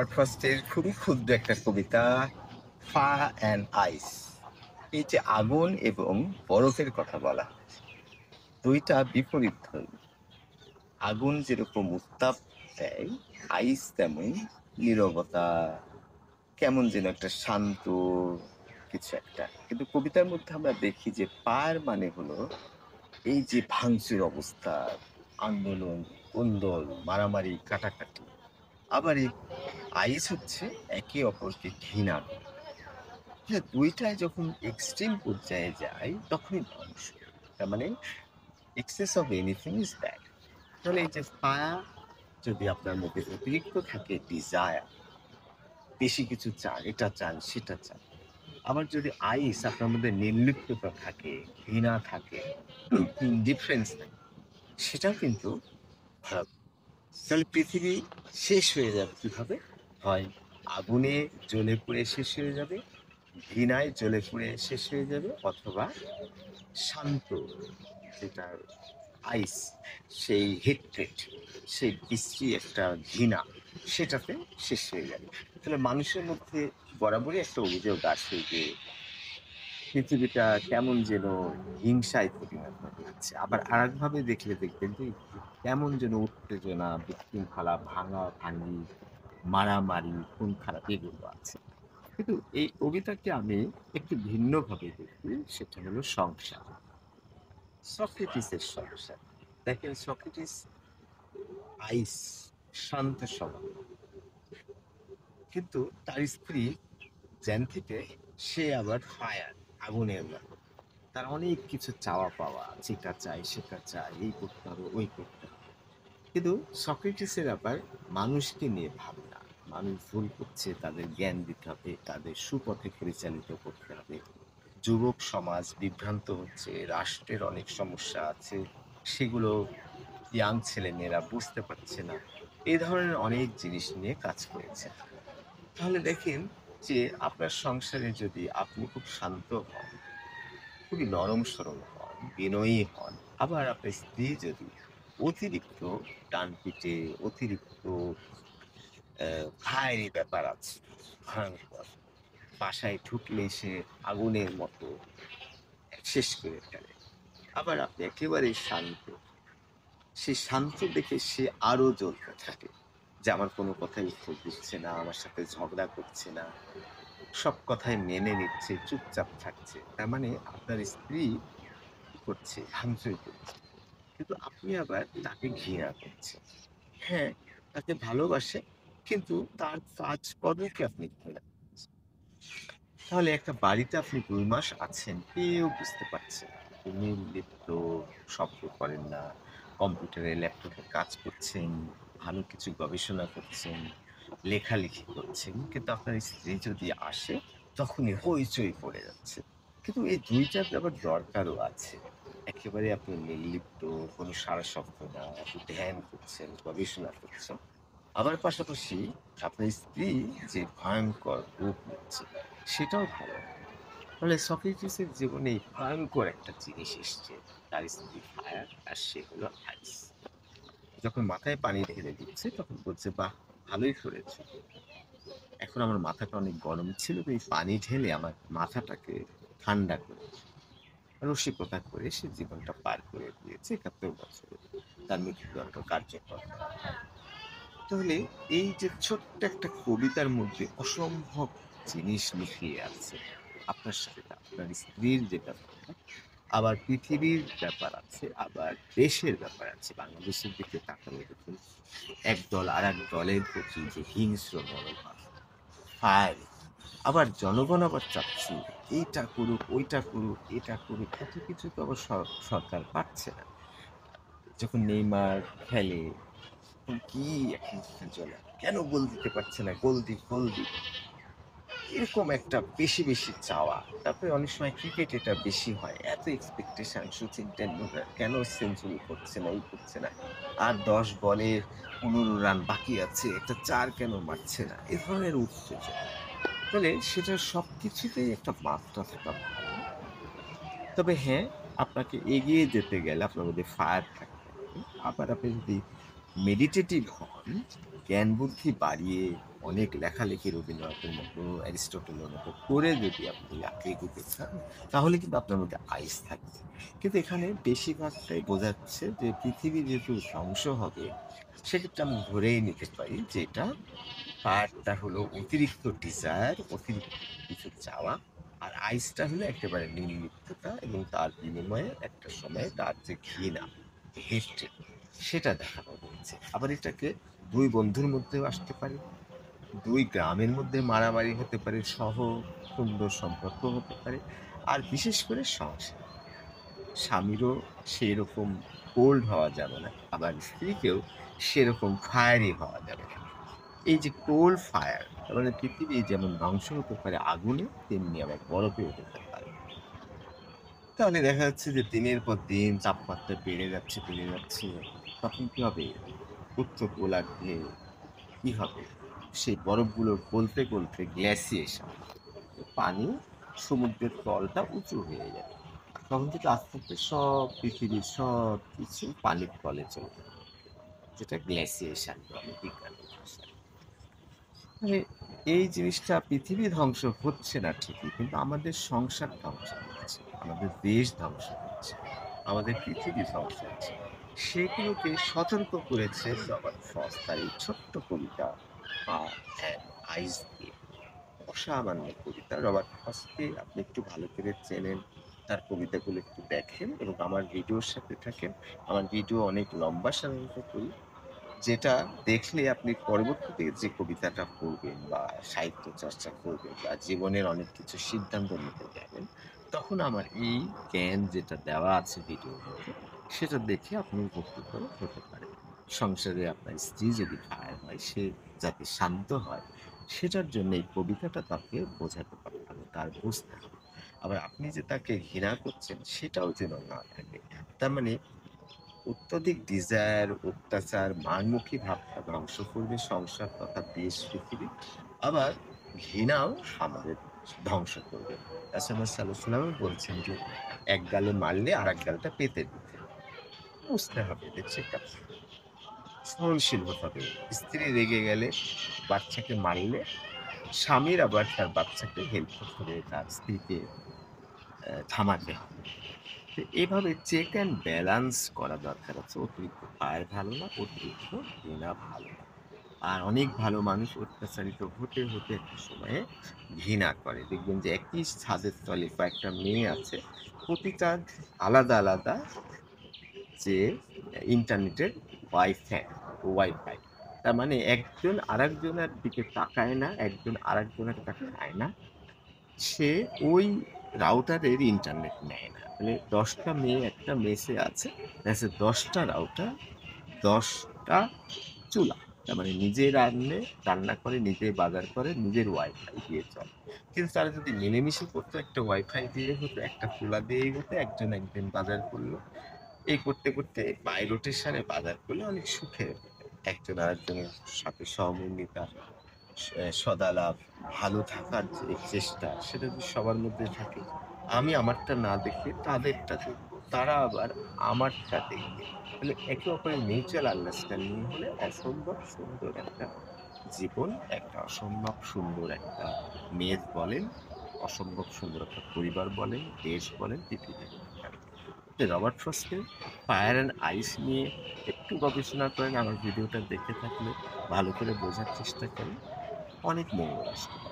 Short ফাস্টের খুবই ক্ষুদ্র একটা কবিতা, ফা অ্যান্ড আইস। এই যে আগুন এবং বরফের কথা বলা হয়েছে, দুইটা বিপরীত ধর্মী। আগুন যেরকম উত্তাপ দেয়, আইস তেমন নীরবতা, কেমন যেন একটা শান্ত কিছু একটা। কিন্তু কবিতার মধ্যে আমরা দেখি যে পার মানে হলো এই যে ভাঙচুর অবস্থা, আন্দোলন, কোন্দল, মারামারি, কাটাকাটি। আবার এই আইস হচ্ছে একে অপরকে ঘৃণা করা। হ্যাঁ, ২ টাই যখন এক্সট্রিম পর্যায়ে যায় তখনই ধ্বংস। তার মানে access of anything is bad. তাহলে এই যে ফায়ার যদি আপনার মধ্যে অতিরিক্ত থাকে ডিজায়ার, বেশি কিছু চান, এটা চান, সেটা চান। আবার যদি আইস আপনার মধ্যে নির্লিপ্ততা থাকে, ঘৃণা থাকে, ইনডিফারেন্স থাকে, সেটাও কিন্তু খারাপ। তাহলে পৃথিবী শেষ হয়ে যাবে কিভাবে? হয় আগুনে জ্বলে পুড়ে শেষ হয়ে যাবে, ঘৃণায় জ্বলে পুড়ে শেষ হয়ে যাবে, অথবা শান্ত যেটা আইস, সেই হেট্রেট, সেই বিশ্রী একটা ঘৃণা, সেটাতে শেষ হয়ে যাবে। তাহলে মানুষের মধ্যে বরাবরই একটা অভিযোগ আছে যে পৃথিবীটা কেমন যেন হিংসায় পরিণত হয়েছে। আবার আরেকভাবে দেখলে দেখবেন যে কেমন যেন উত্তেজনা, বিশৃঙ্খলা, ভাঙাভাঙি, মারামারি, খুন খারাপ এগুলো আছে। কিন্তু এই কবিতাকে আমি একটু ভিন্নভাবে দেখি, সেটা হলো সংসার। সক্রেটিসের সংসার। দেখেন সক্রেটিস আইস, শান্ত স্বভাব। কিন্তু তার স্ত্রী জ্যান্থিতে সে আবার ফায়ার, আগুনের মতো। তার অনেক কিছু চাওয়া পাওয়া, যেটা চাই সেটা চাই, এই করতে হবে, ওই করতে হবে। কিন্তু সক্রেটিসের আবার মানুষকে নিয়ে ভাবনা। মানুষ ভুল করছে, তাদের জ্ঞান দিতে হবে, তাদের সুপথে পরিচালিত করতে হবে। যুবক সমাজ বিভ্রান্ত হচ্ছে, রাষ্ট্রের অনেক সমস্যা আছে, সেগুলো ইয়াং ছেলেমেয়েরা বুঝতে পারছে না। এই ধরনের অনেক জিনিস নিয়ে কাজ করেছে। তাহলে দেখেন যে আপনার সংসারে যদি আপনি খুব শান্ত হন, খুবই নরম সরল হন, বিনয়ী হন, আবার আপনার স্ত্রী যদি অতিরিক্ত ডানপিটে, অতিরিক্ত ভাইয়েরই ব্যাপার আছে, ভয়ঙ্কর, বাসায় ঢুকলেই সে আগুনের মতো শেষ করে ফেলে। আবার আপনি একেবারেই শান্ত, সেই শান্ত দেখে সে আরো জ্বলতে থাকে যে আমার কোনো কথাই উত্তর দিচ্ছে না, আমার সাথে ঝগড়া করছে না, সব কথাই মেনে নিচ্ছে, চুপচাপ থাকছে। তার মানে আপনার স্ত্রী কি করছে? ভাঙচুর করছে। কিন্তু আপনি আবার তাকে ঘৃণা করছেন। হ্যাঁ, তাকে ভালোবাসে, কিন্তু তার কাজ-কর্মকে আপনি ঘৃণা করছেন। তাহলে একটা বাড়িতে আপনি ২ মাস আছেন, কেউ বুঝতে পারছে না। আপনি নির্লিপ্ত, শব্দ করেন না, কম্পিউটারে, ল্যাপটপে কাজ করছেন, ভালো কিছু গবেষণা করছেন, লেখালেখি করছেন। কিন্তু আপনার স্ত্রী যদি আসে, তখনই হইচই পড়ে যাচ্ছে। কিন্তু এই ২ টার আবার দরকারও আছে। একেবারে আপনি নির্লিপ্ত, কোনো সাড়া শব্দ না, আপনি ধ্যান করছেন, গবেষণা করছেন। আবার পাশাপাশি আপনার স্ত্রী যে ভয়ঙ্কর রূপ নিচ্ছে, সেটাও ভালো না। ফলে সক্রেটিসের জীবনে এই ভয়ঙ্কর একটা জিনিস এসছে। তার স্ত্রী ফায়ার আর সে হলো আইস। যখন মাথায় পানি ঢেলে দিচ্ছে তখন বলছে, বাহ! ভালোই করেছো। এখন আমার মাথাটা অনেক গরম ছিল, তো এই পানি ঢেলে আমার মাথাটাকে ঠান্ডা করে দিল। রসিকতা করে সে জীবনটা পার করে দিয়েছে ৭১ বছরে। তার মৃত্যুদণ্ড কার্যকর করা হয়। তাহলে এই যে ছোট্ট একটা কবিতার মধ্যে অসম্ভব জিনিস লুকিয়ে আছে। আপনার সাথে আপনার স্ত্রীর যে ব্যাপারটা, আবার পৃথিবীর ব্যাপার আছে, আবার দেশের ব্যাপার আছে। বাংলাদেশের দিকে তাকালে দেখুন, একদল আরেক দলের প্রতি যে হিংস্র মনোভাব, ফায়ারিং। আবার জনগণ আবার চাচ্ছে এইটা করুক, ওইটা করুক, এটা করুক। এত কিছু তো আবার সরকার পারছে না। যখন নেইমার খেলে, তখন কি একটা উত্তেজনা! কেন গোল দিতে পারছে না? গোল দিক, গোল দিক। এরকম একটা বেশি, বেশি চাওয়া। তারপরে অনেক সময় ক্রিকেট এটা বেশি হয়। এত এক্সপেকটেশন, সচিন টেন্ডুলকার কেন সেঞ্চুরি করছে না, এই করছে না। আর ১০ বলে ১৫ রান বাকি আছে। একটা ৪ কেন মারছে না? এ ধরনের উত্তেজনা। ফলে সেটার সবকিছুতেই একটা মাত্রা থাকা ভালো। তবে হ্যাঁ, আপনাকে এগিয়ে যেতে গেলে আপনার মধ্যে ফায়ার থাকতে হবে। আবার আপনি যদি মেডিটেটিভ হন, জ্ঞান বুদ্ধি বাড়িয়ে অনেক লেখালেখি রবীন্দ্রনাথের মতো, অ্যারিস্টটলের মতো করে যদি আপনি এগোতে চান, তাহলে কিন্তু আপনার মধ্যে আইস থাকবে। কিন্তু এখানে বেশিরভাগটাই বোঝাচ্ছে যে পৃথিবী যেহেতু ধ্বংস হবে, সেক্ষেত্রে আমি ধরেই নিতে পারি যে এটা ফায়ারটা হলো অতিরিক্ত ডিজায়ার, অতিরিক্ত কিছু চাওয়া। আর আইসটা হলো একেবারে নির্লিপ্ততা এবং তার বিনিময়ে একটা সময়ে তার যে ঘৃণা, হেট্রেড সেটা দেখানো হয়েছে। আবার এটাকে ২ বন্ধুর মধ্যেও আসতে পারে, ২ গ্রামের মধ্যে মারামারি হতে পারে, সুন্দর সম্পর্ক হতে পারে। আর বিশেষ করে সংসার। স্বামীরও সেইরকম কোল্ড হওয়া যাবে না, আবার স্ত্রীকেও সেরকম ফায়ারি হওয়া যাবে না। এই যে কোল ফায়ার, তার মানে পৃথিবী যেমন ধ্বংস হতে পারে আগুনে, তেমনি আবার বরফেও হতে পারে। তাহলে দেখা যাচ্ছে যে দিনের পর দিন তাপমাত্রা বেড়ে যাচ্ছে, বেড়ে যাচ্ছে। তখন কি হবে? উত্তর গোলার্ধে কি হবে? সেই বরফগুলো গলতে, গলতে গ্লেসিয়েশন, পানি সমুদ্রের তলটা উঁচু হয়ে যাবে। তখন থেকে আস্তে, আস্তে সব পৃথিবীর সবকিছু পানির তলে চলে যাবে। যেটা গ্লেসিয়েশন বলে বিজ্ঞানের ভাষায়। মানে এই জিনিসটা পৃথিবী ধ্বংস হচ্ছে না ঠিকই, কিন্তু আমাদের সংসার ধ্বংস হচ্ছে, আমাদের দেশ ধ্বংস হচ্ছে, আমাদের পৃথিবী ধ্বংস হচ্ছে। সেগুলোকে সতর্ক করেছে রবার্ট ফ্রস্ট তার এই ছোট্ট কবিতা আইস দিয়ে। অসামান্য কবিতা। রবার্ট ফ্রস্টকে আপনি একটু ভালো করে চেনেন, তার কবিতাগুলো একটু দেখেন এবং আমার ভিডিওর সাথে থাকেন। আমার ভিডিও অনেক লম্বা সাধারণত করি, যেটা দেখলে আপনি পরবর্তীতে যে কবিতাটা পড়বেন বা সাহিত্য চর্চা করবেন বা জীবনের অনেক কিছু সিদ্ধান্ত নিতে যাবেন, তখন আমার এই জ্ঞান যেটা দেওয়া আছে ভিডিওর মধ্যে, সেটা দেখে আপনি উপকৃত হতে পারেন। সংসারে আপনার স্ত্রী যদি ফায়ার হয়, সে যাতে শান্ত হয়, সেটার জন্য এই কবিতাটা তাকে বোঝাতে পারতে হবে, তার বুঝতে হবে। আবার আপনি যে তাকে ঘৃণা করছেন, সেটাও যেন না থাকে। তার মানে অত্যধিক ডিজায়ার, অত্যাচার, মারমুখী ভাবটা ধ্বংস করবে সংসার তথা দেশ, পৃথিবী। আবার ঘৃণাও আমাদের ধ্বংস করবে। রাসূলুল্লাহ সাল্লাল্লাহু আলাইহি ওয়াসাল্লাম বলছেন যে, "এক গালে মারলে আরেক গালটা পেতে দিতে।" বুঝতে হবে যে সেটা সহনশীল হতে হবে। স্ত্রী রেগে গেলে, বাচ্চাকে মারলে, স্বামীর আবার তার বাচ্চাকে হেল্প করতে হবে, তার স্ত্রীকে থামাতে হবে। তো এভাবে চেক অ্যান্ড ব্যালান্স করা দরকার আছে। অতিরিক্ত ফায়ার ভালো না, অতিরিক্ত ঘৃণা ভালো না। আর অনেক ভালো মানুষ অত্যাচারিত হতে, হতে একটা সময়ে ঘৃণা করে। দেখবেন যে একই ছাদের তলে কয়েকটা মেয়ে আছে। প্রতিটা আলাদা, আলাদা যে ইন্টারনেটের ওয়াইফাই ওয়াইফাই। তার মানে একজন আরেকজনের দিকে তাকায় না, একজন আরেকজনের টাকা খায় না। সে ওই রাউটারের ইন্টারনেট নেয় না। মানে ১০ টা মেয়ে একটা মেসে আছে। দেখা যাচ্ছে ১০ টা রাউটার, ১০ টা চুলা। তার মানে নিজে রান্না করে, নিজে বাজার করে, নিজের ওয়াইফাই দিয়ে চলে। কিন্তু তারা যদি মিলেমিশে করতো, একটা ওয়াইফাই দিয়ে হতো, একটা চুলা দিয়েই হতো, একজন একদিন বাজার করলো। এই করতে, করতে বাই রোটেশনে বাজার করলে অনেক সুখে একজন আরেকজনের সাথে সহমর্মিতা, সদালাপ, ভালো থাকার যে চেষ্টা, সেটা যদি সবার মধ্যে থাকে, আমি আমারটা না দেখে তাদেরটা দেখব। তারা আবার আমারটা দেখবে। তাহলে একে অপরের মিউচুয়াল আন্ডারস্ট্যান্ডিং হলে অসম্ভব সুন্দর একটা জীবন, একটা অসম্ভব সুন্দর একটা মেজ বলেন, অসম্ভব সুন্দর একটা পরিবার বলেন, দেশ বলেন, পৃথিবী বলেন। রবার্ট ফ্রস্টের ফায়ার অ্যান্ড আইস নিয়ে একটু গবেষণা করেন, আমার ভিডিওটা দেখে থাকলে ভালো করে বোঝার চেষ্টা করেন। অনেক মঙ্গল আসবে।